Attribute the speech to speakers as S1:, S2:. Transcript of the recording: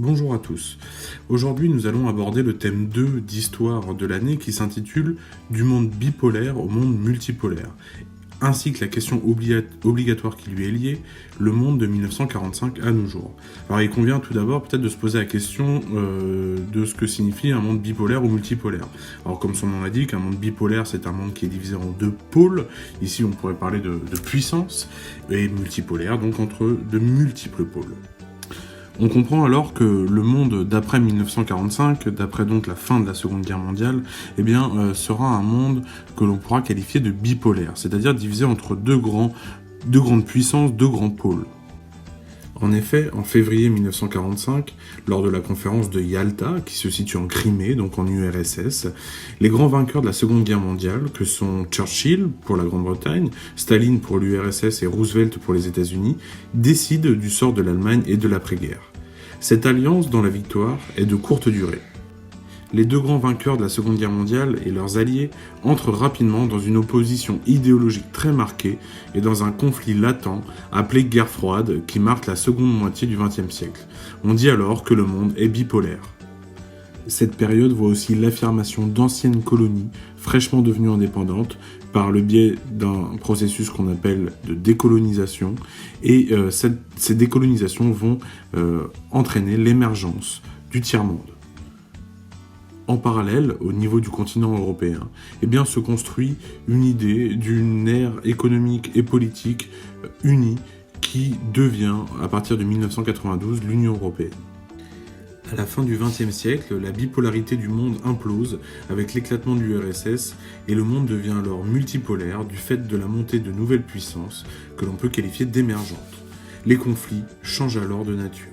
S1: Bonjour à tous. Aujourd'hui, nous allons aborder le thème 2 d'histoire de l'année qui s'intitule « Du monde bipolaire au monde multipolaire », ainsi que la question obligatoire qui lui est liée, le monde de 1945 à nos jours. Alors il convient tout d'abord peut-être de se poser la question de ce que signifie un monde bipolaire ou multipolaire. Alors comme son nom l'indique, un monde bipolaire c'est un monde qui est divisé en deux pôles, ici on pourrait parler de puissance, et multipolaire donc entre de multiples pôles. On comprend alors que le monde d'après 1945, d'après donc la fin de la Seconde Guerre mondiale, sera un monde que l'on pourra qualifier de bipolaire, c'est-à-dire divisé entre deux grandes puissances, deux grands pôles. En effet, en février 1945, lors de la conférence de Yalta, qui se situe en Crimée, donc en URSS, les grands vainqueurs de la Seconde Guerre mondiale, que sont Churchill pour la Grande-Bretagne, Staline pour l'URSS et Roosevelt pour les États-Unis, décident du sort de l'Allemagne et de l'après-guerre. Cette alliance dans la victoire est de courte durée. Les deux grands vainqueurs de la Seconde Guerre mondiale et leurs alliés entrent rapidement dans une opposition idéologique très marquée et dans un conflit latent appelé guerre froide qui marque la seconde moitié du XXe siècle. On dit alors que le monde est bipolaire. Cette période voit aussi l'affirmation d'anciennes colonies fraîchement devenues indépendantes par le biais d'un processus qu'on appelle de décolonisation et ces décolonisations vont entraîner l'émergence du tiers-monde. En parallèle, au niveau du continent européen, se construit une idée d'une ère économique et politique unie qui devient, à partir de 1992, l'Union européenne. À la fin du XXe siècle, la bipolarité du monde implose avec l'éclatement de l'URSS et le monde devient alors multipolaire du fait de la montée de nouvelles puissances que l'on peut qualifier d'émergentes. Les conflits changent alors de nature.